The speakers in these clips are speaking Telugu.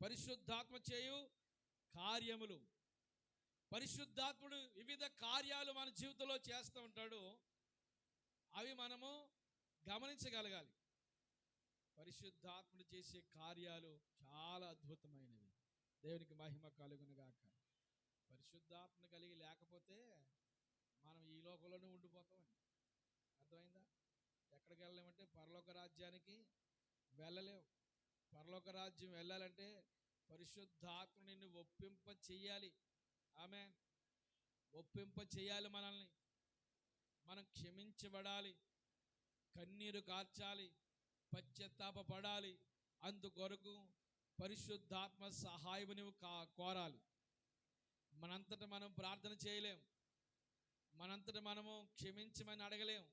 పరిశుద్ధాత్మ చేయు కార్యములు. పరిశుద్ధాత్ముడు వివిధ కార్యాలు మన జీవితంలో చేస్తూ ఉంటాడు. అవి మనము గమనించగలగాలి. పరిశుద్ధాత్ముడు చేసే కార్యాలు చాలా అద్భుతమైనవి. దేవునికి మహిమ కలుగునుగాక. పరిశుద్ధాత్మ కలిగి లేకపోతే మనం ఈ లోకంలోనే ఉండిపోతామని అర్థమైందా? ఎక్కడికి వెళ్ళలేమంటే పరలోక రాజ్యానికి వెళ్ళలేం. పరలోక రాజ్యం వెళ్ళాలంటే పరిశుద్ధాత్మ నిన్ను ఒప్పింప చెయ్యాలి. ఆమేన్. ఒప్పింప చేయాలి మనల్ని. మనం క్షమించబడాలి, కన్నీరు కార్చాలి, పశ్చాత్తాపపడాలి. అందుకొరకు పరిశుద్ధాత్మ సహాయం నువ్వు కోరాలి. మనంతట మనం ప్రార్థన చేయలేం, మనంతట మనము క్షమించమని అడగలేం.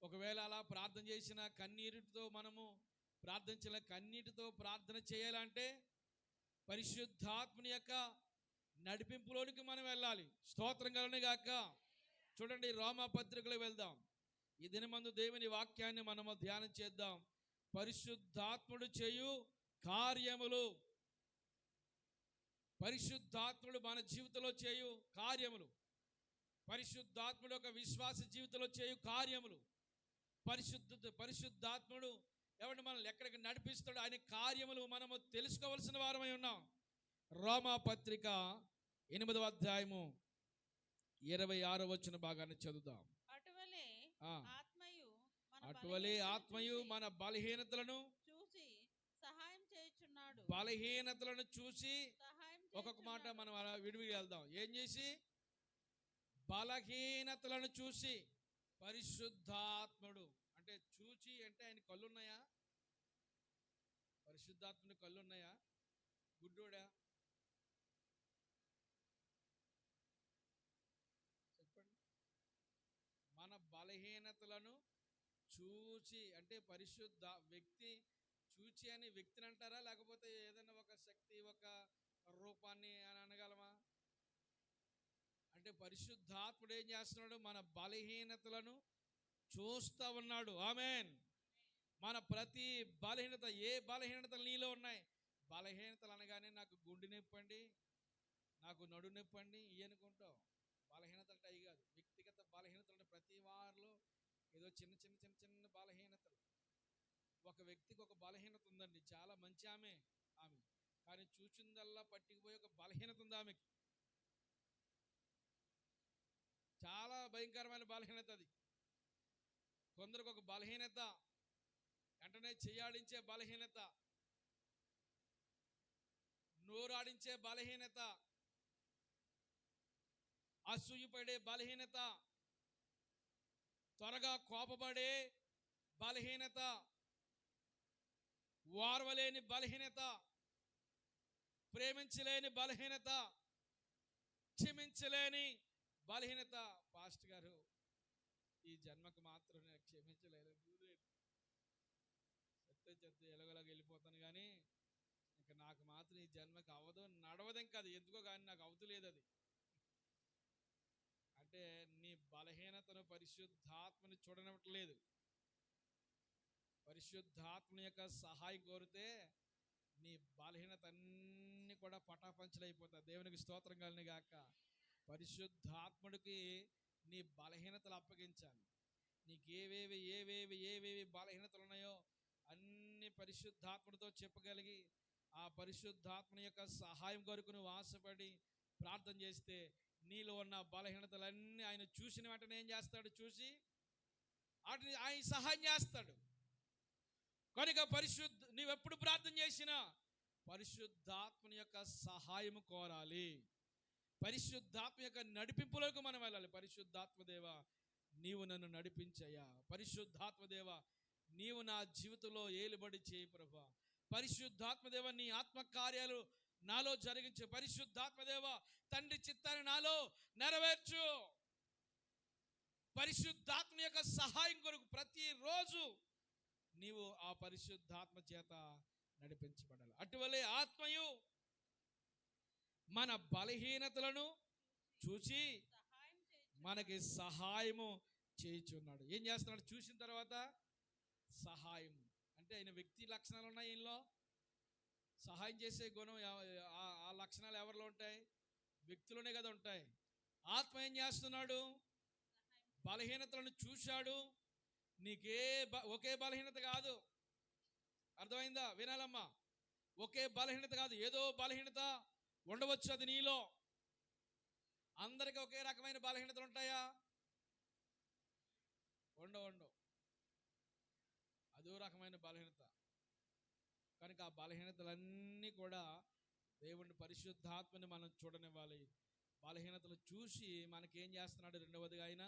ఒకవేళ అలా ప్రార్థన చేసిన కన్నీటితో మనము ప్రార్థించిన కన్నీటితో ప్రార్థన చేయాలంటే పరిశుద్ధాత్మని యొక్క నడిపింపులోనికి మనం వెళ్ళాలి. స్తోత్రం కలుగును గాక. చూడండి, రోమా పత్రికలో వెళ్దాం. ఈ దినమందు దేవుని వాక్యాన్ని మనము ధ్యానం చేద్దాం. పరిశుద్ధాత్ముడు చేయు కార్యములు. పరిశుద్ధాత్ముడు మన జీవితంలో చేయు కార్యములు. పరిశుద్ధాత్ముడు ఒక విశ్వాస జీవితంలో చేయు కార్యములు. పరిశుద్ధాత్ముడు ఎవరిని మనల్ని ఎక్కడికి నడిపిస్తాడు, ఆయన కార్యములు మనము తెలుసుకోవలసిన వారమై ఉన్నాం. రోమా పత్రిక 8వ అధ్యాయము 26వ వచన భాగాన్ని చదువుదాం. అటువలే ఆత్మయు మన బలహీనతలను చూసి సహాయం చేయుచున్నాడు. బలహీనతలను చూసి ఒక్కొక్క మాట మనం అలా విడివిడి వెళ్దాం. ఏం చేసి? బలహీనతలను చూసి. పరిశుద్ధాత్ముడు అంటే చూచి అంటే ఆయన కళ్ళున్నాయా? పరిశుద్ధాత్ముని కళ్ళున్నాయా? గుడ్డోడా? చెప్పండి. మన బలహీనతలను చూచి అంటే పరిశుద్ధ వ్యక్తి చూచి అని వ్యక్తిని అంటారా, లేకపోతే ఏదైనా ఒక శక్తి ఒక రూపాన్ని అని అనగలమా? అంటే పరిశుద్ధాత్ముడు ఏం చేస్తున్నాడు? మన బలహీనతలను చూస్తూ ఉన్నాడు. ఆమేన్. మన ప్రతి బలహీనత, ఏ బలహీనతలు నీలో ఉన్నాయి? బలహీనతలు అనగానే నాకు గుండె నొప్పి అండి, నాకు నడు నొప్పి అండి ఇవి అనుకుంటాం. బలహీనతలు అంటే అవి కాదు. వ్యక్తిగత బలహీనతలు అంటే ప్రతి వారిలో ఏదో చిన్న చిన్న చిన్న చిన్న బలహీనతలు. ఒక వ్యక్తికి ఒక బలహీనత ఉందండి, చాలా మంచి ఆమె కానీ చూచిందల్లా పట్టుకుపోయి ఒక బలహీనత ఉంది ఆమెకి. చాలా భయంకరమైన బలహీనత అది. కొందరికి ఒక బలహీనత వెంటనే చెయ్యాడించే బలహీనత, నోరాడించే బలహీనత, అసూయపడే బలహీనత, త్వరగా కోపపడే బలహీనత, వార్వలేని బలహీనత, ప్రేమించలేని బలహీనత, క్షమించలేని బలహీనత. పాస్టర్ గారు, ఈ జన్మకు మాత్రం నేను క్షమించలేదు, చెత్త ఎలగలాగా వెళ్ళిపోతాను, కానీ ఇంకా నాకు మాత్రం ఈ జన్మకి అవ్వదు, నడవదు. ఇంకా అది ఎందుకో కానీ నాకు అవుతులేదు అది. అంటే నీ బలహీనతను పరిశుద్ధాత్మని చూడనట్లేదు. పరిశుద్ధాత్మని యొక్క సహాయం కోరితే నీ బలహీనత అన్నీ కూడా పటాపంచలైపోతాయి. దేవునికి స్తోత్రం కలుగును గాక. పరిశుద్ధాత్ముడికి నీ బలహీనతలు అప్పగించాలి. నీకు ఏవేవి బలహీనతలు ఉన్నాయో అన్ని పరిశుద్ధాత్ముడితో చెప్పగలిగి ఆ పరిశుద్ధాత్మని యొక్క సహాయం కొరకు నువ్వు ఆశపడి ప్రార్థన చేస్తే నీలో ఉన్న బలహీనతలన్నీ ఆయన చూసిన వెంటనే ఏం చేస్తాడు? చూసి వాటిని ఆయన సహాయం చేస్తాడు. కనుక నీవెప్పుడు ప్రార్థన చేసినా పరిశుద్ధాత్మని యొక్క సహాయం కోరాలి. పరిశుద్ధాత్మ యొక్క నడిపింపులోకి మనం వెళ్ళాలి. పరిశుద్ధాత్మదేవ నీవు నన్ను నడిపించయ్యా. పరిశుద్ధాత్మదేవ నీవు నా జీవితంలో ఏలుబడి చేయి ప్రభా. పరిశుద్ధాత్మదేవ నీ ఆత్మకార్యాలు నాలో జరిగించు. పరిశుద్ధాత్మదేవ తండ్రి చిత్తాన్ని నాలో నెరవేర్చు. పరిశుద్ధాత్మ యొక్క సహాయం కొరకు ప్రతిరోజు నీవు ఆ పరిశుద్ధాత్మ చేత నడిపించబడాలి. అటువలే ఆత్మయు మన బలహీనతలను చూచి మనకి సహాయము చేయుచున్నాడు. ఏం చేస్తున్నాడు? చూసిన తర్వాత సహాయం అంటే ఆయన వ్యక్తి లక్షణాలు ఉన్నాయి. ఈయనలో సహాయం చేసే గుణం ఆ లక్షణాలు ఎవరిలో ఉంటాయి? వ్యక్తిలోనే కదా ఉంటాయి. ఆత్మ ఏం చేస్తున్నాడు? బలహీనతలను చూశాడు. ఒకే బలహీనత కాదు, అర్థమైందా? వినాలమ్మా. ఒకే బలహీనత కాదు, ఏదో బలహీనత ఉండవచ్చు. అది నీలో. అందరికీ ఒకే రకమైన బలహీనతలు ఉంటాయా? ఉండవు. అదో రకమైన బలహీనత. కనుక ఆ బలహీనతలన్నీ కూడా దేవుని పరిశుద్ధాత్మని మనం చూడనివ్వాలి. బలహీనతలు చూసి మనకేం చేస్తున్నాడు? రెండవదిగా ఆయన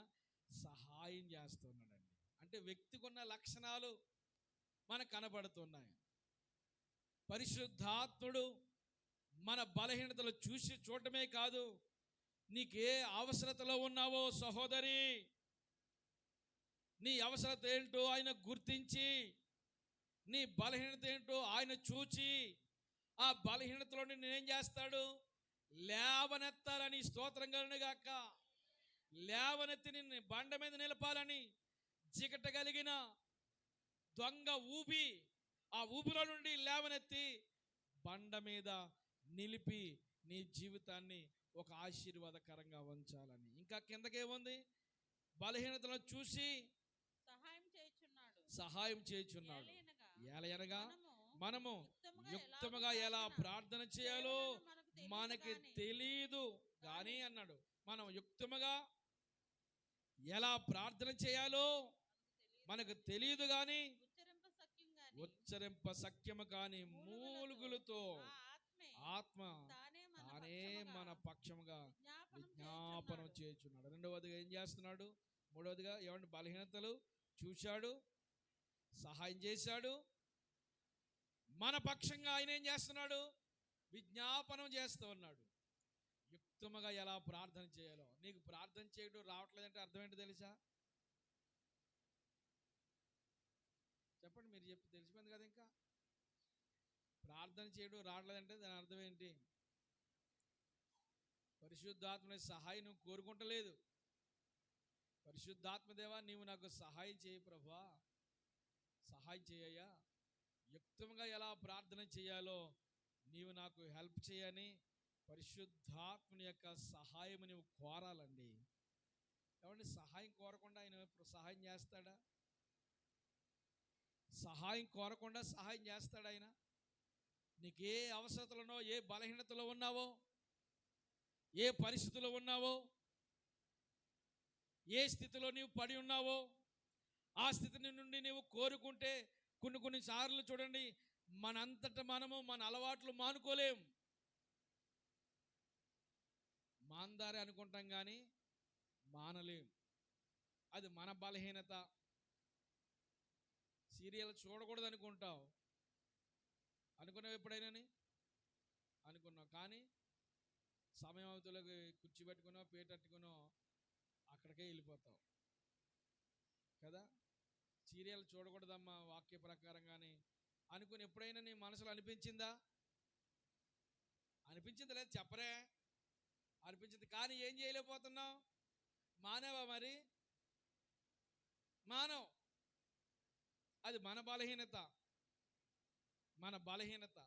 సహాయం చేస్తున్నాడండి. అంటే వ్యక్తికి ఉన్న లక్షణాలు మనకు కనబడుతున్నాయి. పరిశుద్ధాత్ముడు మన బలహీనతలు చూసి చూడటమే కాదు, నీకే అవసరతలో ఉన్నావో సహోదరి, నీ అవసరత ఏంటో ఆయన గుర్తించి, నీ బలహీనత ఏంటో ఆయన చూచి, ఆ బలహీనతలో నేనేం చేస్తాడు? లేవనెత్తాలని. స్తోత్రం కలుగును గాక. లేవనెత్తి నిన్ను బండ మీద నిలపాలని చికట కలిగిన దొంగ ఊపి, ఆ ఊపిలో నుండి లేవనెత్తి బండ మీద నిలిపి నీ జీవితాన్ని ఒక ఆశీర్వాదకరంగా ఉంచాలని. ఇంకా కిందకేముంది? బలహీనతలను చూసి సహాయం చేయుచున్నాడు. ఎలయనగా మనము యుక్తముగా ఎలా ప్రార్థన చేయాలో మనకి తెలియదు కానీ అన్నాడు. మనం యుక్తముగా ఎలా ప్రార్థన చేయాలో మనకు తెలియదు కానీ ఉచ్చరింప సఖ్యము కాని మూలుగులతో ఆత్మ తానే మన పక్షముగా విజ్ఞాపనం చేయుచున్నాడు. రెండవదిగా ఏం చేస్తున్నాడు? మూడవదిగా ఏమంటే బలహీనతలు చూశాడు, సహాయం చేశాడు. మన పక్షంగా ఆయన ఏం చేస్తున్నాడు? విజ్ఞాపనం చేస్తూ ఉన్నాడు. యుక్తముగా ఎలా ప్రార్థన చేయాలో. నీకు ప్రార్థన చేయడం రావట్లేదంటే అర్థం ఏంటో తెలుసా? చెప్పండి, మీరు చెప్పి తెలిసిపోయింది కదా. ఇంకా ప్రార్థన చేయడం రావట్లేదంటే దాని అర్థం ఏంటి? పరిశుద్ధాత్మ సహాయం నువ్వు కోరుకుంటలేదు. పరిశుద్ధాత్మదేవా, నీవు నాకు సహాయం చేయి ప్రభువా, సహాయం చేయయ్యా. యుక్తంగా ఎలా ప్రార్థన చేయాలో నీవు నాకు హెల్ప్ చేయని పరిశుద్ధాత్మని యొక్క సహాయం నువ్వు కోరాలండి. ఏమంటే సహాయం కోరకుండా ఆయన సహాయం చేస్తాడా? సహాయం కోరకుండా సహాయం చేస్తాడు ఆయన. నీకు ఏ అవసరతలోనో, ఏ బలహీనతలో ఉన్నావో, ఏ పరిస్థితిలో ఉన్నావో, ఏ స్థితిలో నీవు పడి ఉన్నావో, ఆ స్థితి నుండి నీవు కోరుకుంటే కొన్ని సార్లు చూడండి, మనంతట మనము మన అలవాట్లు మానుకోలేం. మాందారే అనుకుంటాం కానీ మానలేం. అది మన బలహీనత. సీరియల్ చూడకూడదు అనుకుంటావు, అనుకున్నావు ఎప్పుడైనా? అనుకున్నావు కానీ సమయం అవతలకి కుర్చీ పెట్టుకున్నావు, పేటట్టుకున్నావు, అక్కడికే వెళ్ళిపోతావు కదా. సీరియల్ చూడకూడదమ్మా వాక్య ప్రకారంగానే అనుకుని ఎప్పుడైనా నీ మనసులో అనిపించిందా? అనిపించింది లేదు చెప్పరే, అనిపించింది. కానీ ఏం చేయలేకపోతున్నావు? మానవా మరి? మానవ్. అది మన బలహీనత. మన బలహీనత.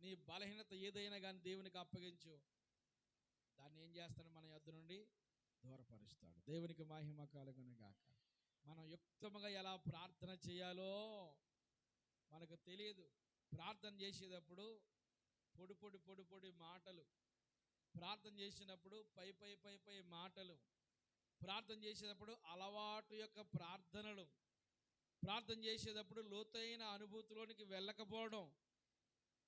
నీ బలహీనత ఏదైనా కానీ దేవునికి అప్పగించు, దాన్ని ఏం చేస్తాడు? మన యొద్ద నుండి దూరపరుస్తాడు. దేవునికి మహిమ కలుగును గాక. మనం యుక్తముగా ఎలా ప్రార్థన చేయాలో మనకు తెలియదు. ప్రార్థన చేసేటప్పుడు పొడి మాటలు, ప్రార్థన చేసినప్పుడు పై మాటలు, ప్రార్థన చేసేటప్పుడు అలవాటు యొక్క ప్రార్థనలు, ప్రార్థన చేసేటప్పుడు లోతైన అనుభూతిలోనికి వెళ్ళకపోవడం,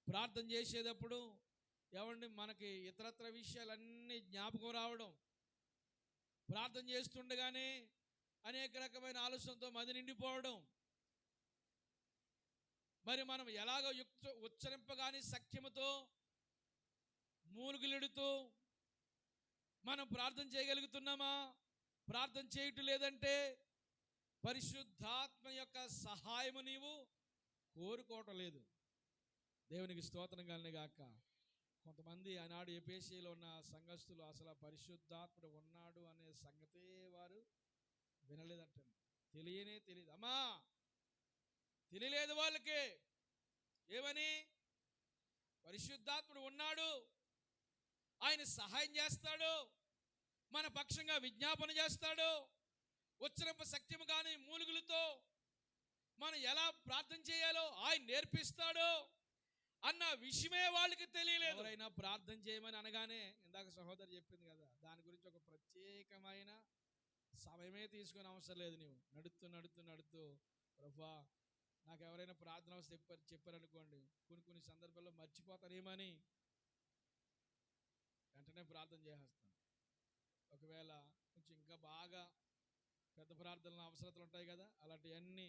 ప్రార్థన చేసేటప్పుడు ఏమండి మనకి ఇతరత్ర విషయాలన్నీ జ్ఞాపకం రావడం, ప్రార్థన చేస్తుండగానే అనేక రకమైన ఆలోచనతో మది నిండిపోవడం. మరి మనం ఎలాగో ఉచ్చరింపగాని సఖ్యముతో మూలుగులెడుతూ మనం ప్రార్థన చేయగలుగుతున్నామా? ప్రార్థన చేయటం లేదంటే పరిశుద్ధాత్మ యొక్క సహాయము నీవు కోరుకోవటం లేదు. దేవునికి స్తోత్రం కలుగును గాక. కొంతమంది ఆనాడు ఎఫెసీలో ఉన్న సంఘస్థులు అసలు పరిశుద్ధాత్ముడు ఉన్నాడు అనే సంగతే వారు వినలేదంటండి. తెలియదు అమ్మా, తెలియలేదు వాళ్ళకి. ఏమని? పరిశుద్ధాత్ముడు ఉన్నాడు, ఆయన సహాయం చేస్తాడు, మన పక్షంగా విజ్ఞాపన చేస్తాడు. ఉచ్చరింప సత్యము కానీ మూలుగులతో మనం ఎలా ప్రార్థన చేయాలో ఆయన నేర్పిస్తాడు అన్న విషయమే వాళ్ళకి తెలియలేదు. ఎవరైనా ప్రార్థన చేయమని అనగానే ఇందాక సహోదరు చెప్పింది కదా, దాని గురించి ఒక ప్రత్యేకమైన సమయమే తీసుకునే అవసరం లేదు. నీవు నడుస్తూ నడుస్తూ నడుస్తూ ప్రభువా నాకు ఎవరైనా ప్రార్థన అవసరం చెప్పారనుకోండి, కొన్ని సందర్భాల్లో మర్చిపోతారేమని వెంటనే ప్రార్థన చేసేస్తాను. ఒకవేళ కొంచెం ఇంకా బాగా పెద్ద ప్రార్థనలు అవసరతలు ఉంటాయి కదా, అలాంటివన్నీ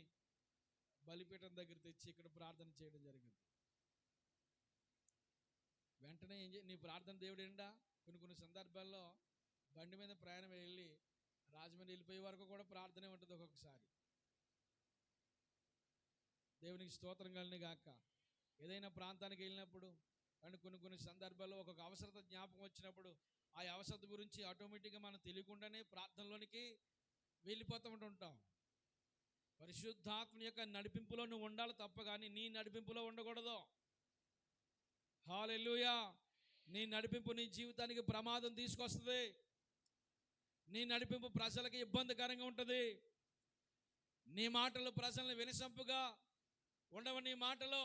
బలిపీఠం దగ్గర తెచ్చి ఇక్కడ ప్రార్థన చేయడం జరిగింది. వెంటనే నీ ప్రార్థన దేవుడు ఏంటా. కొన్ని సందర్భాల్లో బండి మీద ప్రయాణం వెళ్ళి రాజమండ్రి వెళ్ళిపోయే వరకు కూడా ప్రార్థనే ఉంటుంది. ఒక్కొక్కసారి దేవునికి స్తోత్రం కలిగిన గాక. ఏదైనా ప్రాంతానికి వెళ్ళినప్పుడు అండ్ కొన్ని సందర్భాల్లో ఒక్కొక్క అవసరత జ్ఞాపకం వచ్చినప్పుడు ఆ అవసరత గురించి ఆటోమేటిక్గా మనం తెలియకుండానే ప్రార్థనలోనికి వెళ్ళిపోతూ ఉంటాం. పరిశుద్ధాత్మ యొక్క నడిపింపులో నువ్వు ఉండాలి తప్ప కానీ నీ నడిపింపులో ఉండకూడదు. హల్లెలూయా. నీ నడిపింపు నీ జీవితానికి ప్రమాదం తీసుకొస్తుంది. నీ నడిపింపు ప్రజలకు ఇబ్బందికరంగా ఉంటుంది. నీ మాటలు ప్రజలను వినసంపుగా ఉండవు. నీ మాటలో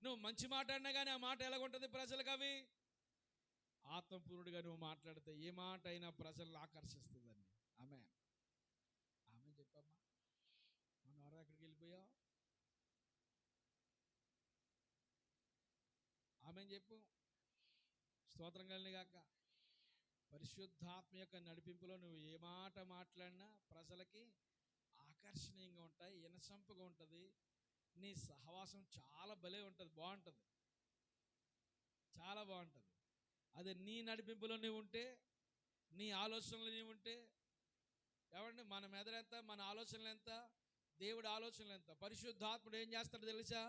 నువ్వు మంచి మాట అన్నా కానీ ఆ మాట ఎలాగుంటుంది ప్రజలకు? అవి ఆత్మపూర్ణుడిగా నువ్వు మాట్లాడితే ఏ మాట అయినా ప్రజలను ఆకర్షిస్తుందండి. ఆమె చెప్పమ్మా. మన వారు ఎక్కడికి వెళ్ళిపోయావు? ఆమె చెప్పు. స్తోత్రం కలిగిన గాక. పరిశుద్ధాత్మ యొక్క నడిపింపులో నువ్వు ఏ మాట మాట్లాడినా ప్రజలకి ఆకర్షణీయంగా ఉంటాయి, వినసంపుగా ఉంటుంది. నీ సహవాసం చాలా భలే ఉంటుంది, బాగుంటుంది, చాలా బాగుంటుంది. అదే నీ నడిపింపులో నువ్వు ఉంటే, నీ ఆలోచనలు నీవు ఉంటే, ఏమండి మన మెదడు ఎంత, మన ఆలోచనలు ఎంత, దేవుడి ఆలోచనలు ఎంత. పరిశుద్ధాత్ముడు ఏం చేస్తాడో తెలుసా?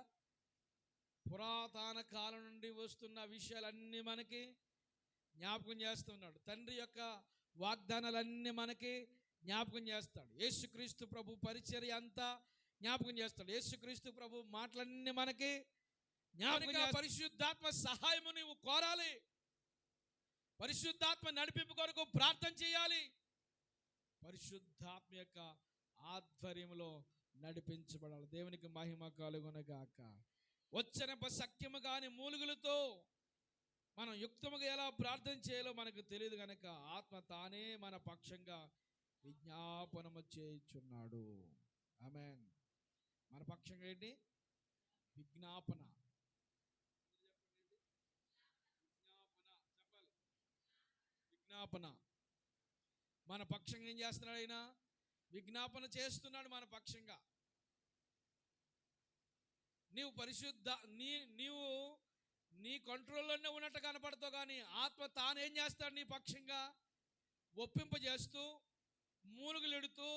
పురాతన కాలం నుండి వస్తున్న విషయాలన్నీ మనకి జ్ఞాపకం చేస్తున్నాడు. తండ్రి యొక్క వాగ్దానాలన్నీ మనకి జ్ఞాపకం చేస్తాడు. యేసుక్రీస్తు ప్రభు పరిచర్య అంతా జ్ఞాపకం చేస్తాడు. యేసుక్రీస్తు ప్రభు మాటలన్నీ మనకి జ్ఞాపకం. పరిశుద్ధాత్మ సహాయము నీవు కోరాలి. పరిశుద్ధాత్మ నడిపింపు కొరకు ప్రార్థన చేయాలి. పరిశుద్ధాత్మ యొక్క ఆధ్వర్యంలో నడిపించబడాలి. దేవునికి మహిమ కలుగునగాక. ఉచ్చరింప సత్యము కాని మూలుగులతో మనం యుక్తముగా ఎలా ప్రార్థన చేయాలో మనకు తెలియదు కనుక ఆత్మ తానే మన పక్షంగా విజ్ఞాపనము చేయుచున్నాడు. ఆమేన్. మన పక్షంగా ఏంటి? విజ్ఞాపన. చెప్పాలి. విజ్ఞాపన. మన పక్షంగా ఏం చేస్తున్నాడు? ఆయన విజ్ఞాపన చేస్తున్నాడు మన పక్షంగా. నీవు నీ కంట్రోల్లోనే ఉన్నట్టు కనపడతావు, కానీ ఆత్మ తాను ఏం చేస్తాడు? నీ పక్షంగా ఒప్పింపజేస్తూ, మూలుగులెడుతూ,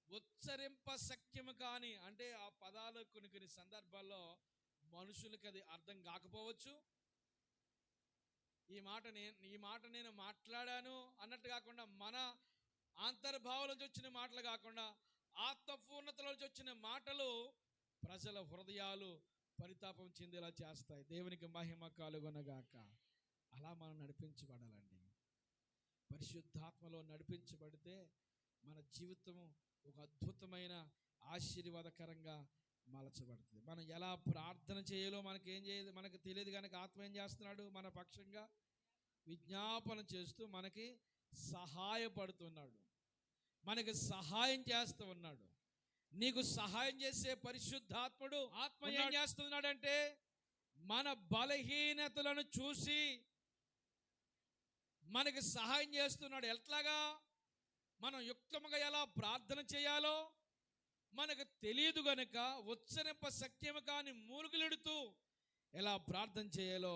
ఉచ్చరింప సఖ్యము కానీ, అంటే ఆ పదాలు కొన్ని సందర్భాల్లో మనుషులకి అది అర్థం కాకపోవచ్చు. ఈ మాట నేను మాట్లాడాను అన్నట్టు కాకుండా, మన అంతర్భావంలోంచి వచ్చిన మాటలు కాకుండా ఆత్మపూర్ణతలోంచి వచ్చిన మాటలు ప్రజల హృదయాలు పరితాపం చెందేలా చేస్తాయి. దేవునికి మహిమ కలుగునగాక. అలా మనం నడిపించబడాలండి. పరిశుద్ధాత్మలో నడిపించబడితే మన జీవితము ఒక అద్భుతమైన ఆశీర్వాదకరంగా మలచబడుతుంది. మనం ఎలా ప్రార్థన చేయాలో మనకు తెలియదు కనుక ఆత్మ ఏం చేస్తున్నాడు? మన పక్షంగా విజ్ఞాపన చేస్తూ మనకి సహాయపడుతున్నాడు, మనకి సహాయం చేస్తూ ఉన్నాడు. నీకు సహాయం చేసే పరిశుద్ధాత్ముడు ఆత్మ ఏం చేస్తున్నాడంటే మన బలహీనతలను చూసి మనకి సహాయం చేస్తున్నాడు. ఎట్లాగా? మనం యుక్తముగా ఎలా ప్రార్థన చేయాలో మనకు తెలియదు గనుక ఉచ్చరింప సఖ్యము కాని మూలుగులెడుతూ ఎలా ప్రార్థన చేయాలో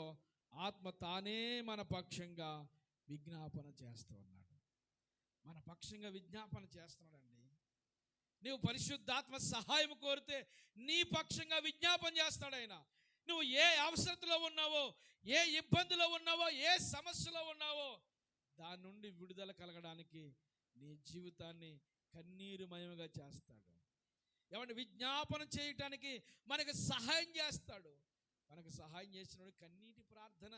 ఆత్మ తానే మన పక్షంగా విజ్ఞాపన చేస్తూ ఉన్నాడు. మన పక్షంగా విజ్ఞాపన చేస్తున్నాడండి. నువ్వు పరిశుద్ధాత్మ సహాయం కోరితే నీ పక్షంగా విజ్ఞాపన చేస్తాడు ఆయన. నువ్వు ఏ అవసరతలో ఉన్నావో, ఏ ఇబ్బందిలో ఉన్నావో, ఏ సమస్యలో ఉన్నావో దాని నుండి విడుదల కలగడానికి నీ జీవితాన్ని కన్నీరుమయముగా చేస్తాడు. ఏమంటే విజ్ఞాపన చేయటానికి మనకు సహాయం చేస్తాడు. మనకు సహాయం చేసినప్పుడు కన్నీటి ప్రార్థన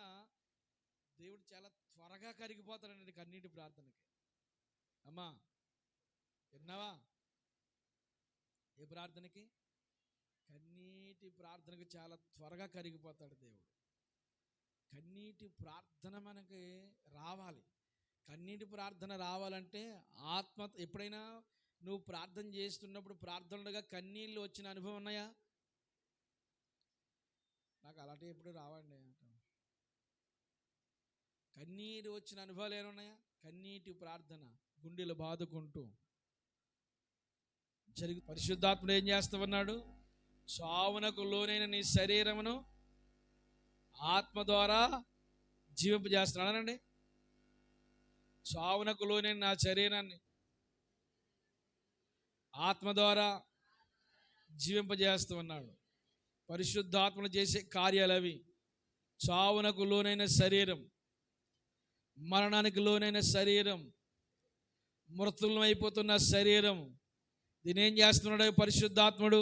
దేవుడు చాలా త్వరగా కరిగిపోతాడండి కన్నీటి ప్రార్థనకి. అమ్మా విన్నావా? ఏ ప్రార్థనకి? కన్నీటి ప్రార్థనకి చాలా త్వరగా కరిగిపోతాడు దేవుడు. కన్నీటి ప్రార్థన మనకి రావాలి. కన్నీటి ప్రార్థన రావాలంటే ఆత్మ, ఎప్పుడైనా నువ్వు ప్రార్థన చేస్తున్నప్పుడు ప్రార్థనలుగా కన్నీళ్ళు వచ్చిన అనుభవం ఉన్నాయా? నాకు అలాంటివి ఎప్పుడు రావండి. కన్నీరు వచ్చిన అనుభవాలు ఏమున్నాయా? కన్నీటి ప్రార్థన గుండెలు బాదుకుంటూ పరిశుద్ధాత్ముడు ఏం చేస్తూ ఉన్నాడు? చావునకు లోనైన నీ శరీరమును ఆత్మ ద్వారా జీవింపజేస్తున్నానండి. చావునకు లోనైన నా శరీరాన్ని ఆత్మ ద్వారా జీవింపజేస్తూ ఉన్నాడు. పరిశుద్ధాత్మను చేసే కార్యాలు అవి. చావునకు లోనైన శరీరం, మరణానికి లోనైన శరీరం, మృతులమైపోతున్న శరీరం, దీన్ని ఏం చేస్తున్నాడు? పరిశుద్ధాత్ముడు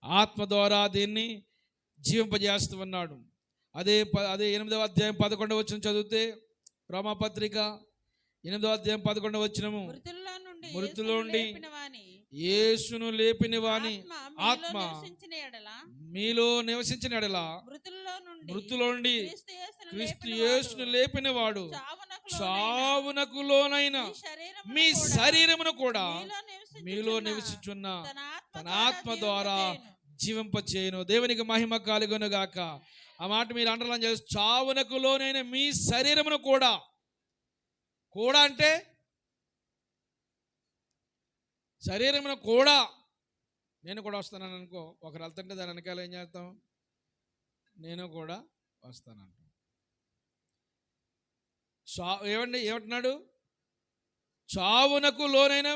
ఆత్మ ద్వారా దీన్ని జీవింపజేస్తూ ఉన్నాడు. అదే 8వ అధ్యాయం 11వ వచనం చదివితే, రోమాపత్రిక 8వ అధ్యాయం 11వ వచనము, మృతుల్లో నుండి యేసును లేపిన వాని ఆత్మ మీలో నివసించిన ఎడల మృతుల్లో నుండి క్రీస్తు యేసును లేపిన వాడు చావునకు లోనైన మీ శరీరమును కూడా మీలో నివసించున్న తన ఆత్మ ద్వారా జీవింపచేయును. దేవునికి మహిమ కలుగును గాక. ఆ మాట మీరు అండర్లైన్ చేసి, చావునకు లోనైన మీ శరీరమును కూడా అంటే శరీరమును కూడా. నేను కూడా వస్తానని అనుకో, ఒకరు వెళ్తుంటే దాని వెనకాల ఏం చేస్తాం? నేను కూడా వస్తానంట. ఏమంటున్నాడు? చావునకు లోనైన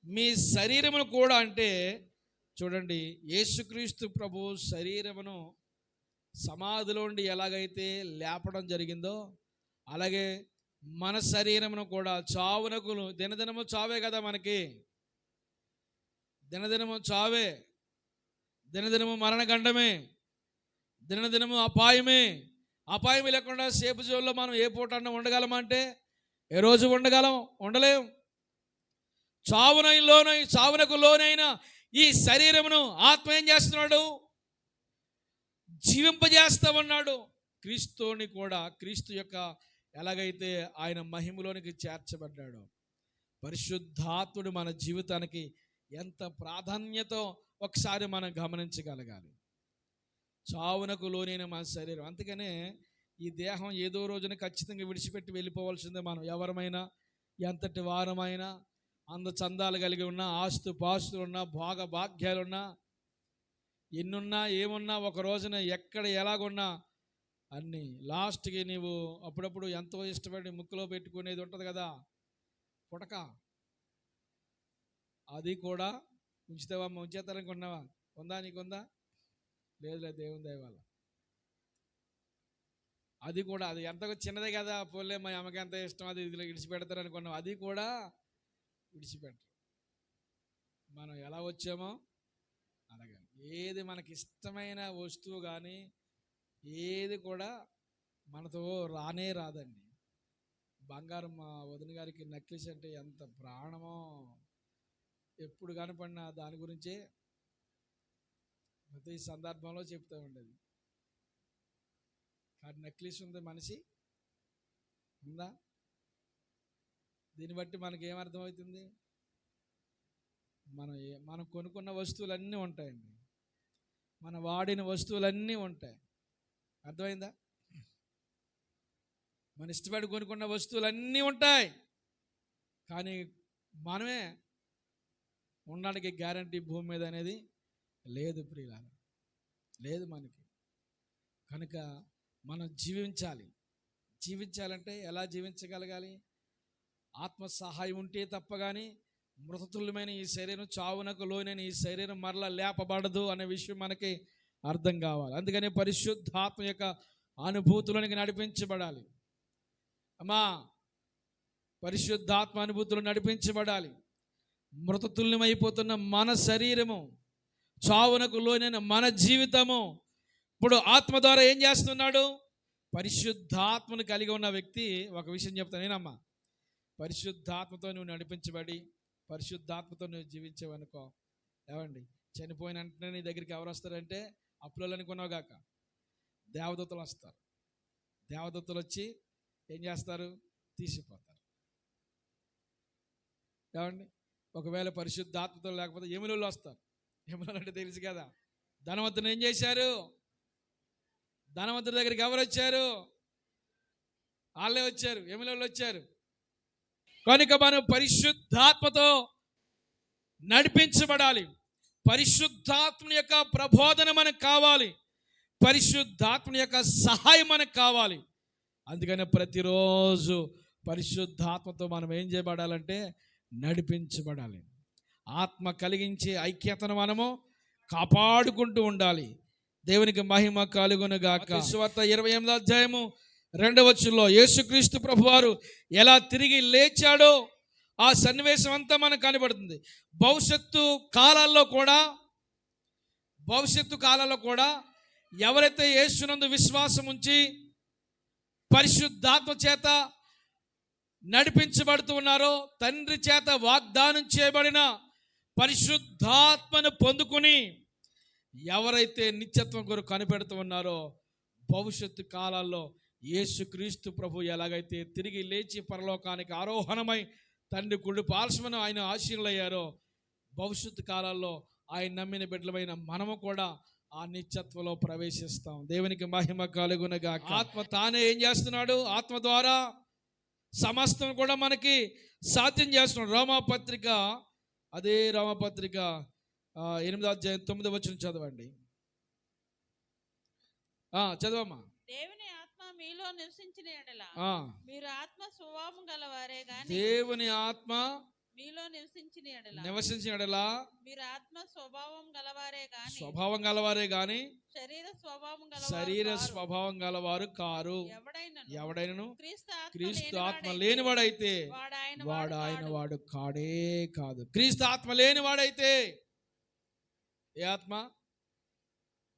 మీ శరీరమును కూడా అంటే, చూడండి, యేసుక్రీస్తు ప్రభు శరీరమును సమాధిలో నుండి ఎలాగైతే లేపడం జరిగిందో, అలాగే మన శరీరమును కూడా చావునకు, దినదినము చావే కదా మనకి, దినదినము చావే, దినదినము మరణగండమే, దినదినము అపాయమే. అపాయం లేకుండా సేపు జోల్లో మనం ఏ పూట అన్న ఉండగలమంటే ఏ రోజు ఉండలేం. చావునకు లోనైన ఈ శరీరమును ఆత్మ ఏం చేస్తున్నాడు? జీవింపజేస్తా ఉన్నాడు. క్రీస్తుని కూడా, క్రీస్తు యొక్క ఎలాగైతే ఆయన మహిమలోనికి చేర్చబడ్డాడు, పరిశుద్ధాత్ముడు మన జీవితానికి ఎంత ప్రాధాన్యతో ఒకసారి మనం గమనించగలగాలి. చావునకు లోనైన మన శరీరం. అందుకనే ఈ దేహం ఏదో రోజున ఖచ్చితంగా విడిచిపెట్టి వెళ్ళిపోవాల్సిందే. మనం ఎవరమైనా, ఎంతటి వారమైనా, అందచందాలు కలిగి ఉన్నా, ఆస్తు పాస్తులున్నా, భోగ భాగ్యాలున్నా, ఎన్నున్నా ఏమున్నా, ఒక రోజున ఎక్కడ ఎలాగున్నా అన్నీ లాస్ట్కి నీవు అప్పుడప్పుడు ఎంతో ఇష్టపడి ముక్కులో పెట్టుకునేది ఉంటుంది కదా, పుటక, అది కూడా ఉంచుతావమ్మా? ఉంచేతారనుకున్నావా? ఉందా? నీకుందా? లేదు, దేవుని దయ వల్ల. అది కూడా, అది ఎంత చిన్నదే కదా, పోలే మా అమ్మకి ఎంత ఇష్టం, అది ఇదిలో విడిచిపెడతారు అనుకున్నాం. అది కూడా విడిచిపెట్టరు. మనం ఎలా వచ్చామో అలాగే. ఏది మనకి ఇష్టమైన వస్తువు కానీ ఏది కూడా మనతో రాదండి. బంగారం, మా వదిన గారికి నెక్లెస్ అంటే ఎంత ప్రాణమో, ఎప్పుడు కనపడినా దాని గురించే ప్రతి సందర్భంలో చెప్తూ ఉండేది. కానీ నెక్లెస్ ఉంది, మనిషి ఉందా? దీన్ని బట్టి మనకి ఏమర్థమవుతుంది? మనం కొనుక్కున్న వస్తువులన్నీ ఉంటాయండి, మన వాడిన వస్తువులన్నీ ఉంటాయి. అర్థమైందా? మన ఇష్టపడి కొనుక్కున్న వస్తువులన్నీ ఉంటాయి, కానీ మనమే ఉండడానికి గ్యారంటీ భూమి మీద అనేది లేదు ప్రియులారా, లేదు మనకి. కనుక మనం జీవించాలంటే ఎలా జీవించగలగాలి? ఆత్మ సహాయం ఉంటే తప్ప కానీ మృతతుల్యమైన ఈ శరీరం, చావునకు లోనైన ఈ శరీరం మరలా లేపబడదు అనే విషయం మనకి అర్థం కావాలి. అందుకని పరిశుద్ధాత్మ యొక్క అనుభూతులకి నడిపించబడాలి. అమ్మా, పరిశుద్ధాత్మ అనుభూతులు నడిపించబడాలి. మృతతుల్యమైపోతున్న మన శరీరము, చావునకు లోనైన మన జీవితము ఇప్పుడు ఆత్మ ద్వారా ఏం చేస్తున్నాడు? పరిశుద్ధాత్మను కలిగి ఉన్న వ్యక్తి ఒక విషయం చెప్తాను నేనమ్మా. పరిశుద్ధాత్మతో నువ్వు నడిపించబడి పరిశుద్ధాత్మతో నువ్వు జీవించావనుకో, ఏమండి, చనిపోయిన వెంటనే నీ దగ్గరికి ఎవరు వస్తారంటే, అప్పులు అనుకున్నావు గాక దేవదూతలు వస్తారు. దేవదూతలు వచ్చి ఏం చేస్తారు? తీసిపోతారు. ఏమండి, ఒకవేళ పరిశుద్ధాత్మతో లేకపోతే యమునులు వస్తారు. యమునులు అంటే తెలుసు కదా, ధనవంతుని ఏం చేశారు? ధనవంతుడి దగ్గరికి ఎవరు వచ్చారు? వాళ్ళే వచ్చారు, యమునులు వచ్చారు. కనుక మనం పరిశుద్ధాత్మతో నడిపించబడాలి. పరిశుద్ధాత్మ యొక్క ప్రబోధన మనకు కావాలి. పరిశుద్ధాత్మ యొక్క సహాయం మనకు కావాలి. అందుకని ప్రతిరోజు పరిశుద్ధాత్మతో మనం ఏం చేయబడాలంటే నడిపించబడాలి. ఆత్మ కలిగించే ఐక్యతను మనము కాపాడుకుంటూ ఉండాలి. దేవునికి మహిమ కలుగునుగాక. సువార్త 28వ అధ్యాయము 2వ వచనంలో యేసుక్రీస్తు ప్రభువారు ఎలా తిరిగి లేచాడో ఆ సన్నివేశం అంతా మనకు కనబడుతుంది. భవిష్యత్తు కాలాల్లో కూడా ఎవరైతే యేసునందు విశ్వాసం ఉంచి పరిశుద్ధాత్మ చేత నడిపించబడుతూ ఉన్నారో, తండ్రి చేత వాగ్దానం చేయబడిన పరిశుద్ధాత్మను పొందుకుని ఎవరైతే నిత్యత్వం కొరకు కనిపెడుతూ ఉన్నారో, భవిష్యత్తు కాలాల్లో యేసుక్రీస్తు ప్రభు ఎలాగైతే తిరిగి లేచి పరలోకానికి ఆరోహణమై తండ్రి కుడి పార్శ్వన ఆయన ఆశీనులయ్యారో, భవిష్యత్తు కాలాల్లో ఆయన నమ్మిన బిడ్డలమైన మనము కూడా ఆ నిత్యత్వంలో ప్రవేశిస్తాం. దేవునికి మహిమ కలుగునుగాక. ఆత్మ తానే ఏం చేస్తున్నాడు? ఆత్మ ద్వారా సమస్తం కూడా మనకి సాధ్యం చేస్తున్నాడు. రోమాపత్రిక 8వ అధ్యాయం 9వ వచనం చదవండి. చదవమ్మా. దేవుని ఆత్మ మీలో నివసించిన ఎడల మీరు ఆత్మ స్వభావం గలవారే గాని, దేవుని ఆత్మ మీలో నివసించిన ఎడల మీరు ఆత్మ స్వభావం గలవారే గాని శరీర స్వభావం గలవారు కారు. ఎవడైనను క్రీస్తు ఆత్మ లేనివాడైతే వాడు ఆయన వాడు కాడే కాదు. క్రీస్తు ఆత్మ లేనివాడైతే ఏ ఆత్మ?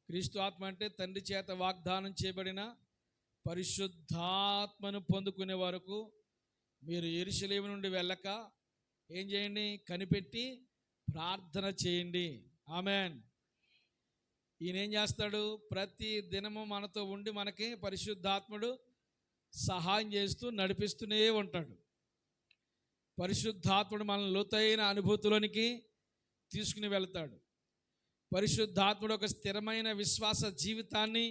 క్రీస్తు ఆత్మ అంటే తండ్రి చేత వాగ్దానం చేయబడిన పరిశుద్ధాత్మను పొందుకునే వరకు మీరు యెరూషలేము నుండి వెళ్ళక ఏం చేయండి? కనిపెట్టి ప్రార్థన చేయండి. ఆమెన్. ఈయన ఏం చేస్తాడు? ప్రతి దినము మనతో ఉండి మనకి పరిశుద్ధాత్ముడు సహాయం చేస్తూ నడిపిస్తూనే ఉంటాడు. పరిశుద్ధాత్ముడు మనల్ని లోతైన అనుభూతిలోనికి తీసుకుని వెళ్తాడు. పరిశుద్ధాత్ముడు ఒక స్థిరమైన విశ్వాస జీవితాన్ని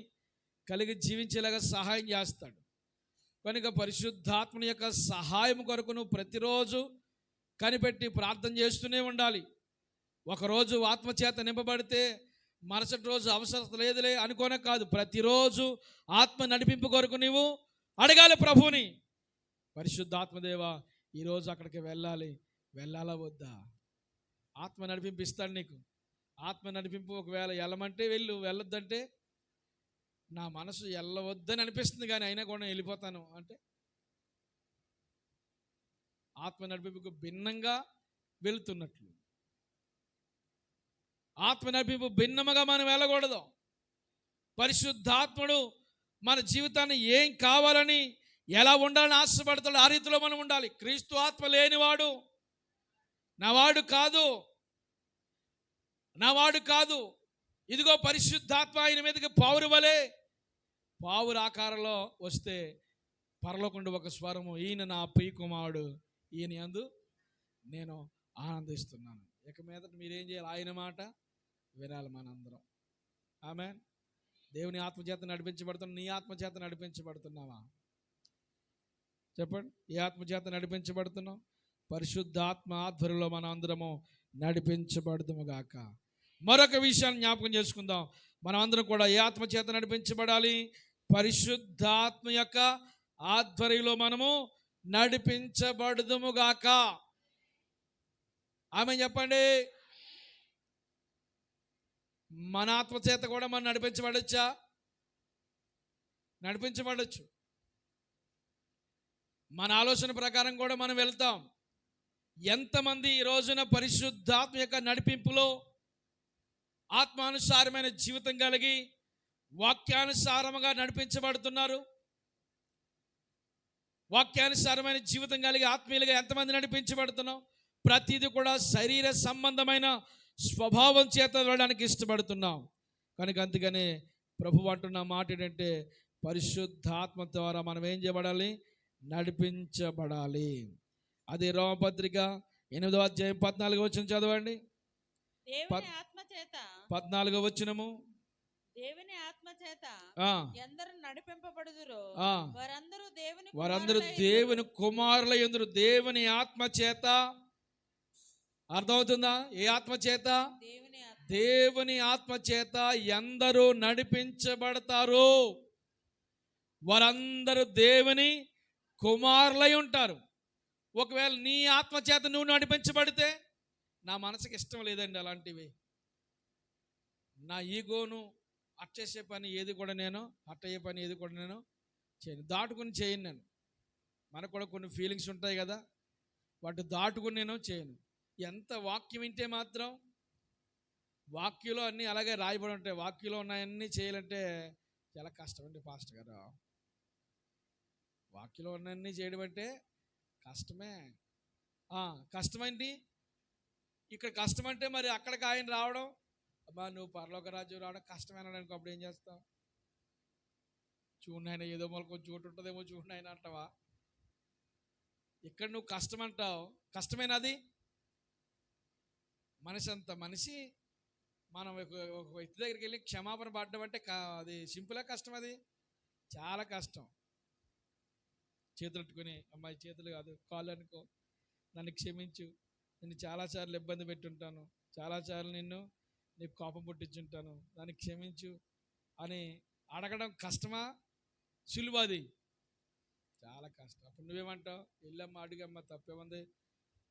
కలిగి జీవించేలాగా సహాయం చేస్తాడు. కనుక పరిశుద్ధాత్ముని యొక్క సహాయం కొరకు నువ్వు ప్రతిరోజు కనిపెట్టి ప్రార్థన చేస్తూనే ఉండాలి. ఒకరోజు ఆత్మచేత నింపబడితే మరుసటి రోజు అవసరం లేదులే అనుకోనే కాదు. ప్రతిరోజు ఆత్మ నడిపింపు కొరకు నీవు అడగాలి ప్రభువుని. పరిశుద్ధాత్మదేవా, ఈరోజు అక్కడికి వెళ్ళాలా వద్దా? ఆత్మ నడిపింపు ఇస్తాడు నీకు. ఆత్మ నడిపింపు ఒకవేళ వెళ్ళమంటే వెళ్ళొద్దంటే నా మనసు వెళ్ళవద్దని అనిపిస్తుంది, కానీ అయినా కూడా వెళ్ళిపోతాను అంటే ఆత్మ నడిపింపుకు భిన్నంగా వెళుతున్నట్లు. ఆత్మ నడిపింపు భిన్నముగా మనం వెళ్ళకూడదు. పరిశుద్ధాత్ముడు మన జీవితాన్ని ఏం కావాలని ఎలా ఉండాలని ఆశపడతాడు, ఆ రీతిలో మనం ఉండాలి. క్రీస్తు ఆత్మ లేనివాడు నావాడు కాదు. ఇదిగో పరిశుద్ధాత్మ ఆయన మీదకి పావురు ఆకారంలో వస్తే పరలోకండి ఒక స్వరము, ఈయన నా ప్రియ కుమారుడు, ఈయన యందు నేను ఆనందిస్తున్నాను. ఇక మీదట మీరేం చేయాలి? ఆయన మాట వినాలి మనందరం. ఆమేన్. దేవుని ఆత్మచేత నడిపించబడుతున్నా. నీ ఆత్మచేత నడిపించబడుతున్నావా? చెప్పండి. ఏ ఆత్మచేత నడిపించబడుతున్నావు? పరిశుద్ధాత్మ ఆధ్వర్యంలో మనం అందరము నడిపించబడదుము గాక. మరొక విషయాన్ని జ్ఞాపకం చేసుకుందాం. మనం అందరం కూడా ఏ ఆత్మచేత నడిపించబడాలి? పరిశుద్ధాత్మ యొక్క ఆధ్వర్యంలో మనము నడిపించబడదుము గాక. ఆమేన్ చెప్పండి. మన ఆత్మచేత కూడా మనం నడిపించబడొచ్చా? నడిపించబడొచ్చు. మన ఆలోచన ప్రకారం కూడా మనం వెళ్తాం. ఎంతమంది ఈ రోజున పరిశుద్ధాత్మ యొక్క నడిపింపులో ఆత్మానుసారమైన జీవితం కలిగి వాక్యానుసారముగా నడిపించబడుతున్నారు? వాక్యానుసారమైన జీవితం కలిగి ఆత్మీయులుగా ఎంతమంది నడిపించబడుతున్నాం? ప్రతిదీ కూడా శరీర సంబంధమైన స్వభావం చేత వెళ్ళడానికి ఇష్టపడుతున్నాం. కనుక అందుకనే ప్రభు అంటున్న మాట ఏంటంటే, పరిశుద్ధాత్మ ద్వారా మనం ఏం చేయబడాలి? నడిపించబడాలి. అది రోమపత్రిక 8వ అధ్యాయం 14వ వచనం చదవండి. దేవుని ఆత్మ చేత 14వ వచనము. దేవుని ఆత్మ చేత ఎందరు నడిపింపబడుదురో వారందరూ దేవుని కుమారుల యందు. దేవుని ఆత్మ చేత, అర్థమవుతుందా? ఏ ఆత్మ చేత? దేవుని ఆత్మ చేత ఎందరూ నడిపించబడతారు వారందరూ దేవుని కుమారులై ఉంటారు. ఒకవేళ నీ ఆత్మ చేత నువ్వు నడిపించబడితే, నా మనసుకి ఇష్టం లేదండి అలాంటివి, నా ఈగోను అట్టేసే పని ఏది కూడా నేను, అట్టయ్యే పని ఏది కూడా నేను చేయను, దాటుకుని చేయను నేను. మనకు కూడా కొన్ని ఫీలింగ్స్ ఉంటాయి కదా, వాటి దాటుకుని నేను చేయను. ఎంత వాక్యం వింటే మాత్రం, వాక్యంలో అన్నీ అలాగే రాయబడి ఉంటాయి. వాక్యంలో ఉన్నాయన్నీ చేయాలంటే చాలా కష్టం అండి పాస్టర్ గారు. వాక్యంలో ఉన్నాయన్నీ చేయడం అంటే కష్టమే. కష్టమేంటి? ఇక్కడ కష్టం అంటే మరి అక్కడికి ఆయన రావడం, అమ్మా నువ్వు పరలోక రాజ్యం రావడం కష్టమేనాడు అనుకో, అప్పుడు ఏం చేస్తావు? చూడు ఆయన ఏదో మొలకొంచెం చోటు ఉంటుందేమో చూడు ఆయన అంటావా? ఇక్కడ నువ్వు కష్టం అంటావు, కష్టమేనది? మనిషి అంత మనిషి, మనం ఒక వ్యక్తి దగ్గరికి వెళ్ళి క్షమాపణ పడ్డం అంటే అది సింపుల్గా కష్టం, అది చాలా కష్టం. చేతులు పెట్టుకుని, అమ్మాయి చేతులు కాదు కాళ్ళు అనుకో, నన్ను క్షమించు, నేను చాలాసార్లు ఇబ్బంది పెట్టుంటాను, చాలాసార్లు నీకు కోపం పుట్టించుంటాను, దాన్ని క్షమించు అని అడగడం కష్టమా సులువది? చాలా కష్టం. అప్పుడు నువ్వేమంటావు? వెళ్ళమ్మా అడుగమ్మా, తప్పేముంది,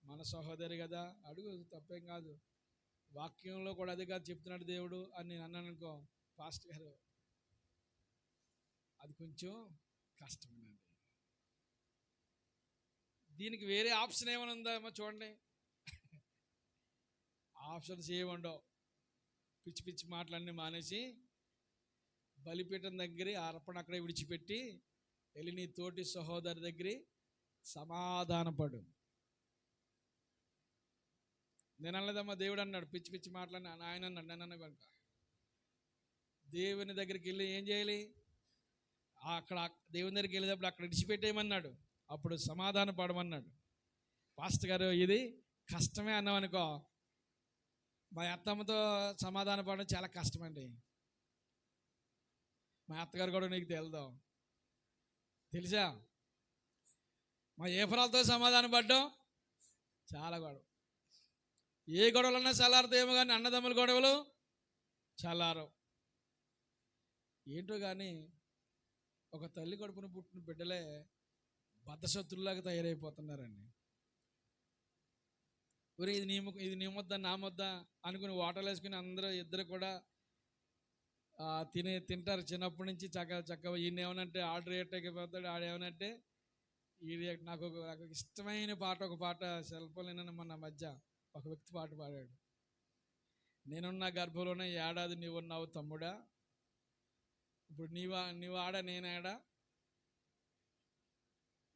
మన సహోదరి కదా, అడుగు, తప్పేం కాదు, వాక్యంలో కూడా అది కాదు చెప్తున్నాడు దేవుడు అని నేను అన్నాను అనుకో, పాస్టర్ గారు అది కొంచెం కష్టమేనండి. దీనికి వేరే ఆప్షన్ ఏమైనా ఉందా ఏమో చూడండి. ఆప్షన్స్ ఏముండవు. పిచ్చి పిచ్చి మాటలన్నీ మానేసి బలిపీఠం దగ్గర అర్పణ అక్కడే విడిచిపెట్టి వెళ్ళి నీ తోటి సహోదరి దగ్గర సమాధానపడు. నేను అనలేదమ్మా, దేవుడు అన్నాడు పిచ్చి పిచ్చి మాటలని ఆయన అన్నాడు, నేను అన్న కనుక దేవుని దగ్గరికి వెళ్ళి ఏం చేయాలి? అక్కడ దేవుని దగ్గరికి వెళ్ళేటప్పుడు అక్కడ విడిచిపెట్టేయమన్నాడు, అప్పుడు సమాధాన పడమన్నాడు. పాస్టర్ గారు ఇది కష్టమే అన్నాం అనుకో, మా అత్తమ్మతో సమాధాన పడడం చాలా కష్టమండి. మా అత్తగారు కూడా నీకు తెలుసా? మా ఏఫరాలతో సమాధాన పడ్డం చాలా గొడవ. ఏ గొడవలన్నా చల్లారుతాయేమో కానీ అన్నదమ్ముల గొడవలు చల్లారవు. ఏంటో కానీ ఒక తల్లి కడుపున పుట్టిన బిడ్డలే బద్ధశత్రులాగా తయారైపోతున్నారండి. ఒరే ఇది నీ ముద్ద నా ముద్ద అనుకుని వాటలు వేసుకుని అందరూ ఇద్దరు కూడా తింటారు. చిన్నప్పటి నుంచి చక్కగా ఈయన ఏమనంటే ఆర్డర్ ఎట్టకపోతాడు, ఆడేమనంటే ఇది నాకు ఇష్టమైన పాట, ఒక పాట సెల్ఫోన్ విన్నాను మొన్న మధ్య, ఒక వ్యక్తి పాట పాడాడు. నేనున్న గర్భంలోనే ఏడాది నీవున్నావు తమ్ముడా, ఇప్పుడు నీవు ఆడ నేనాడా,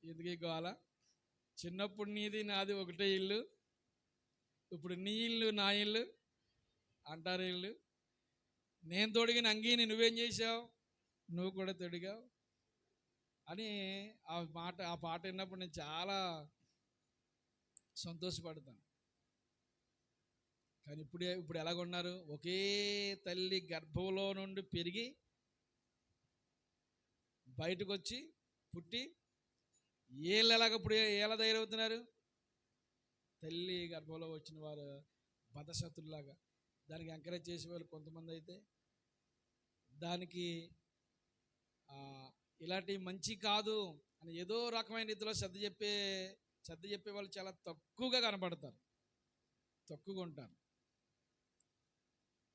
ఎందుకు గోల, చిన్నప్పుడు నీది నాది ఒకటే ఇల్లు, ఇప్పుడు నీ ఇల్లు నా ఇల్లు అంటారు ఇల్లు, నేను తొడిగిన అంగీని నువ్వేం చేసావు, నువ్వు కూడా తొడిగావు అని ఆ పాట విన్నప్పుడు నేను చాలా సంతోషపడతాను. కానీ ఇప్పుడు ఎలాగున్నారు? ఒకే తల్లి గర్భంలో నుండి పెరిగి బయటకు వచ్చి పుట్టి ఏళ్ళు ఎలాగప్పుడు ఎలా తయారవుతున్నారు? తల్లి గర్భంలో వచ్చిన వారు బద్ధశత్రులాగా. దానికి ఎంకరేజ్ చేసేవాళ్ళు కొంతమంది అయితే, దానికి ఇలాంటి మంచి కాదు అని ఏదో రకమైన రీతిలో శ్రద్ధ చెప్పే వాళ్ళు చాలా తక్కువగా కనపడతారు, తక్కువగా ఉంటారు.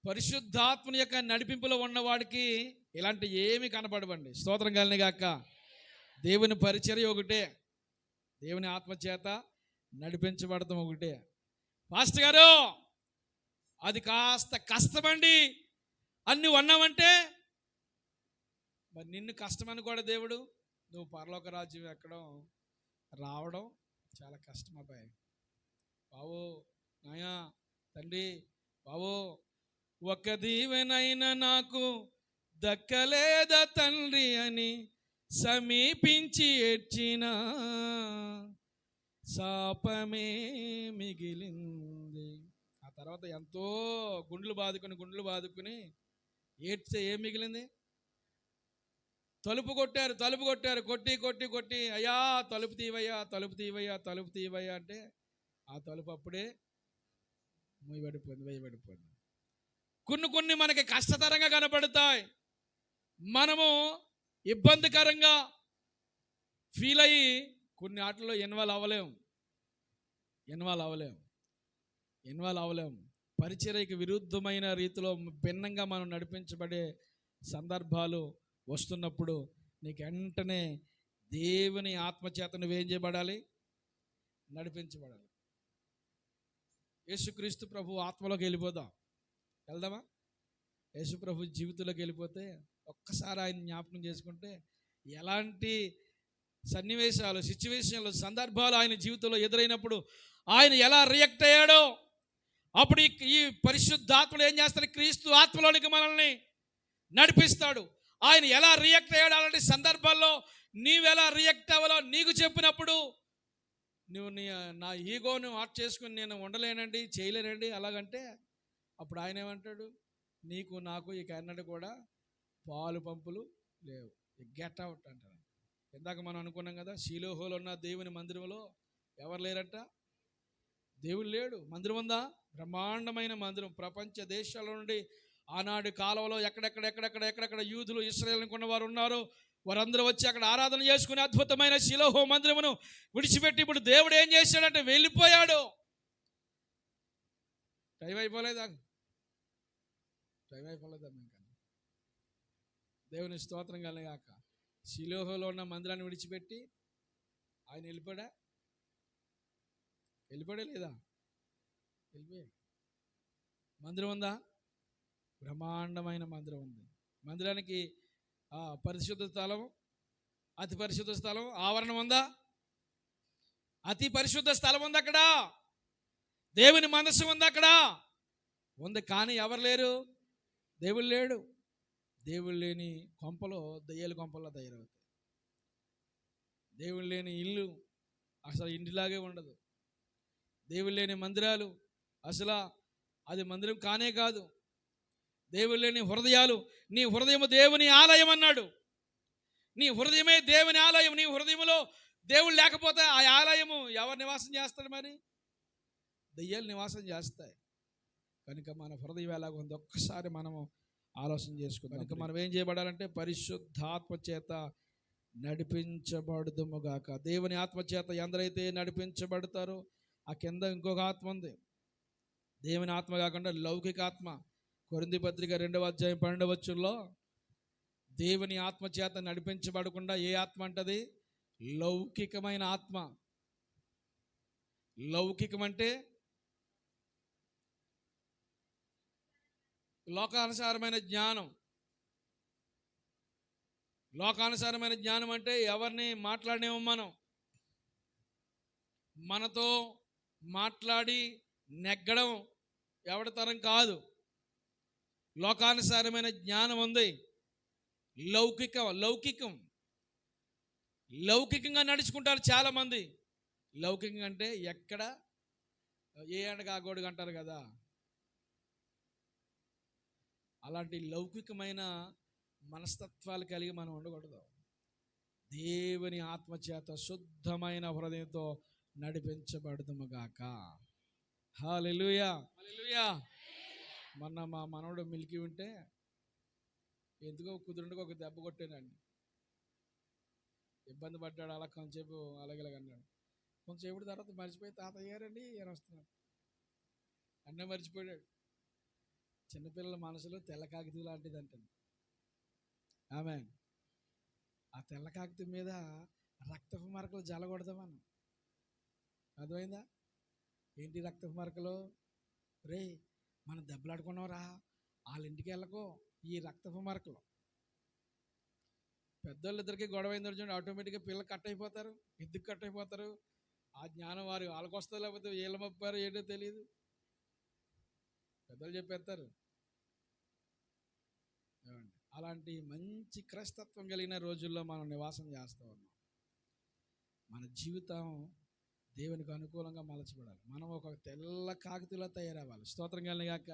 పరిశుద్ధాత్మని యొక్క నడిపింపులో ఉన్నవాడికి ఇలాంటి ఏమీ కనపడవండి. స్తోత్రం కలిగిన గాక. దేవుని పరిచర్య ఒకటే, దేవుని ఆత్మచేత నడిపించబడతాం ఒకటే. పాస్టర్ గారు అది కాస్త కష్టమండి అని నువ్వు అన్నావంటే మరి నిన్ను కష్టమని కూడా దేవుడు నువ్వు పరలోక రాజ్యం ఎక్కడం రావడం చాలా కష్టం అబ్బాయి. బావో నాయనా తండ్రి బావో ఒక్క దీవెనైనా నాకు దక్కలేదా తండ్రి అని సమీపించి ఏడ్చిన శాపమే మిగిలింది. ఆ తర్వాత ఎంతో గుండ్లు బాదుకుని ఏడ్చే ఏం మిగిలింది? తలుపు కొట్టారు కొట్టి అయ్యా తలుపు తీవయ్యా అంటే ఆ తలుపు అప్పుడే వేయబడిపోయింది. కొన్ని మనకి కష్టతరంగా కనపడతాయి, మనము ఇబ్బందికరంగా ఫీల్ అయ్యి కొన్ని ఆటల్లో ఇన్వాల్వ్ అవ్వలేం. పరిచర్యకి విరుద్ధమైన రీతిలో భిన్నంగా మనం నడిపించబడే సందర్భాలు వస్తున్నప్పుడు నీకు వెంటనే దేవుని ఆత్మచేత నువ్వేం చేయబడాలి? నడిపించబడాలి. యేసుక్రీస్తు ప్రభు ఆత్మలోకి వెళ్దామా? యేసు ప్రభు జీవితంలోకి వెళ్ళిపోతే ఒక్కసారి ఆయన జ్ఞాపకం చేసుకుంటే ఎలాంటి సన్నివేశాలు, సిచ్యువేషన్లు, సందర్భాలు ఆయన జీవితంలో ఎదురైనప్పుడు ఆయన ఎలా రియాక్ట్ అయ్యాడో, అప్పుడు ఈ పరిశుద్ధాత్ముడు ఏం చేస్తాడు? క్రీస్తు ఆత్మలోనికి మనల్ని నడిపిస్తాడు. ఆయన ఎలా రియాక్ట్ అయ్యాడు అలాంటి సందర్భాల్లో నీవెలా రియాక్ట్ అవ్వాలో నీకు చెప్పినప్పుడు నువ్వు నా ఈగోను ఆట్ చేసుకుని నేను ఉండలేనండి, చేయలేనండి అలాగంటే అప్పుడు ఆయన ఏమంటాడు? నీకు నాకు ఇక అన్నట్టు కూడా పాలు పంపులు లేవు, గెట్ అవుట్ అంటారు. ఇందాక మనం అనుకున్నాం కదా, షిలోహులో ఉన్న దేవుని మందిరంలో ఎవరు లేరట? దేవుడు లేడు. మందిరం ఉందా? బ్రహ్మాండమైన మందిరం. ప్రపంచ దేశాల నుండి ఆనాడు కాలంలో ఎక్కడెక్కడ యూదులు, ఇశ్రాయేలు అనుకున్న వారు ఉన్నారు. వారందరూ వచ్చి అక్కడ ఆరాధన చేసుకుని అద్భుతమైన షిలోహు మందిరమును విడిచిపెట్టి ఇప్పుడు దేవుడు ఏం చేశాడంటే వెళ్ళిపోయాడు. టైం అయిపోలేదా? దేవుని స్తోత్రం కలగాక. షిలోహులో ఉన్న మందిరాన్ని విడిచిపెట్టి ఆయన వెళ్ళిపోయా లేదా? వెళ్ళిపోయాడు. మందిరం ఉందా? బ్రహ్మాండమైన మందిరం ఉంది. మందిరానికి పరిశుద్ధ స్థలం, అతి పరిశుద్ధ స్థలం, ఆవరణం ఉందా? అతి పరిశుద్ధ స్థలం ఉంది అక్కడ. దేవుని మనస్సు ఉంది అక్కడ ఉంది. కానీ ఎవరు లేరు? దేవుడు లేడు. దేవుడు లేని కొంపలో దయ్యాల కొంపల్లో తయారవుతాయి. దేవుడు లేని ఇల్లు అసలు ఇంటిలాగే ఉండదు. దేవుడు లేని మందిరాలు అసలు అది మందిరం కానే కాదు. దేవుడు లేని హృదయాలు, నీ హృదయము దేవుని ఆలయం అన్నాడు. నీ హృదయమే దేవుని ఆలయం. నీ హృదయంలో దేవుడు లేకపోతే ఆ ఆలయము ఎవరు నివాసం చేస్తాడు? మరి దయ్యాలు నివాసం చేస్తాయి. కనుక మన హృదయం ఎలాగ ఉందో ఒక్కసారి మనము ఆలోచన చేసుకుందాం. కనుక మనం ఏం చేయబడాలంటే పరిశుద్ధాత్మ చేత నడిపించబడుదుముగాక. దేవుని ఆత్మ చేత ఎందరైతే నడిపించబడతారో ఆ కింద ఇంకొక ఆత్మ ఉంది. దేవుని ఆత్మ కాకుండా లౌకిక ఆత్మ. కొరింథీ పత్రిక 2వ అధ్యాయం 12వ వచనంలో దేవుని ఆత్మ చేత నడిపించబడకుండా ఏ ఆత్మ అంటది? లౌకికమైన ఆత్మ. లౌకికం అంటే లోకానుసారమైన జ్ఞానం. లోకానుసారమైన జ్ఞానం అంటే ఎవరిని మాట్లాడనేమో మనతో మాట్లాడి నెగ్గడం ఎవడి తరం కాదు. లోకానుసారమైన జ్ఞానం ఉంది. లౌకికంగా నడుచుకుంటారు చాలామంది. లౌకికంగా అంటే ఎక్కడ ఏ ఆగోడుగా అంటారు కదా, అలాంటి లౌకికమైన మనస్తత్వాలు కలిగి మనం ఉండకూడదు. దేవుని ఆత్మచేత శుద్ధమైన హృదయంతో నడిపించబడుదుముగాక. హల్లెలూయా. మొన్న మా మనవడు మిల్కి ఉంటే ఎందుకో కుదురుండగా ఒక దెబ్బ కొట్టానండి. ఇబ్బంది పడ్డాడు. అలా కొంచెంసేపు అలాగేలాగన్నాడు. కొంచెంసేపు తర్వాత మర్చిపోయి తాతయ్యారండి అని వస్తున్నాడు. అన్నీ మర్చిపోయాడు. చిన్నపిల్లల మనసులో తెల్ల కాగితం లాంటిది అంటుంది ఆమె. ఆ తెల్ల కాగితం మీద రక్తపు మరకలు జలగొడదాం మనం. అర్థమైందా? ఏంటి రక్తపు మరకలు? రే మనం దెబ్బలాడుకున్నావురా, వాళ్ళ ఇంటికి వెళ్ళకో. ఈ రక్తపు మరకలు పెద్దోళ్ళిద్దరికి గొడవ అయిన చూడండి, ఆటోమేటిక్గా పిల్లలు కట్ అయిపోతారు. ఎందుకు కట్ అయిపోతారు? ఆ జ్ఞానం వారు వాళ్ళకి వస్తుంది, లేకపోతే వీళ్ళ మొప్పారు ఏంటో తెలియదు. పెద్దలు చెప్పేస్తారు. ఏమండి? అలాంటి మంచి క్రైస్తత్వం కలిగిన రోజుల్లో మనం నివాసం చేస్తూ ఉన్నాం. మన జీవితం దేవునికి అనుకూలంగా మలచబడాలి. మనం ఒక తెల్ల కాకితీలో తయారవ్వాలి. స్తోత్రం కలిగిన గాక.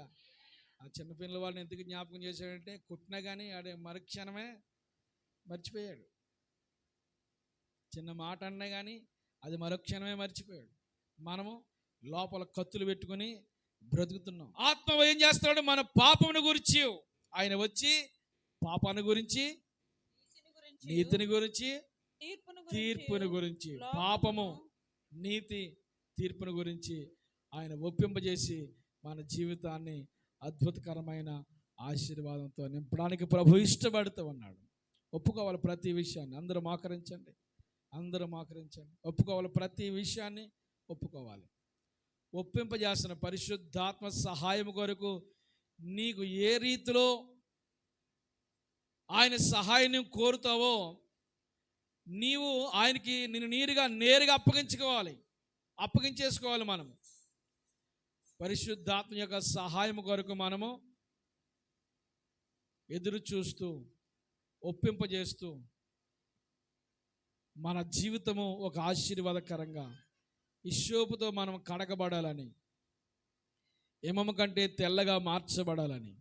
ఆ చిన్నపిల్లల వాడిని ఎందుకు జ్ఞాపకం చేశాడంటే, కుట్టినా కానీ ఆడే మరుక్షణమే మర్చిపోయాడు. చిన్న మాట అన్నా కానీ అది మరుక్షణమే మర్చిపోయాడు. మనము లోపల కత్తులు పెట్టుకుని బ్రతుకుతున్నాం. ఆత్మ ఏం చేస్తాడు? మన పాపమును గురించి ఆయన వచ్చి పాపాన్ని గురించి, నీతిని గురించి, తీర్పుని గురించి, పాపము, నీతి, తీర్పుని గురించి ఆయన ఒప్పింపజేసి మన జీవితాన్ని అద్భుతకరమైన ఆశీర్వాదంతో నింపడానికి ప్రభు ఇష్టపడుతూ ఉన్నాడు. ఒప్పుకోవాలి ప్రతి విషయాన్ని. అందరూ మోకరించండి, అందరూ మోకరించండి. ఒప్పుకోవాలి, ప్రతి విషయాన్ని ఒప్పుకోవాలి. ఒప్పింపజేస్తున్న పరిశుద్ధాత్మ సహాయం కొరకు నీకు ఏ రీతిలో ఆయన సహాయాన్ని కోరుతావో నీవు ఆయనకి నిన్ను నేరుగా అప్పగించేసుకోవాలి. మనము పరిశుద్ధాత్మ యొక్క సహాయం కొరకు మనము ఎదురు చూస్తూ ఒప్పింపజేస్తూ మన జీవితము ఒక ఆశీర్వాదకరంగా ఇష్యోపుతో మనం కడగబడాలని, హిమము కంటే తెల్లగా మార్చబడాలని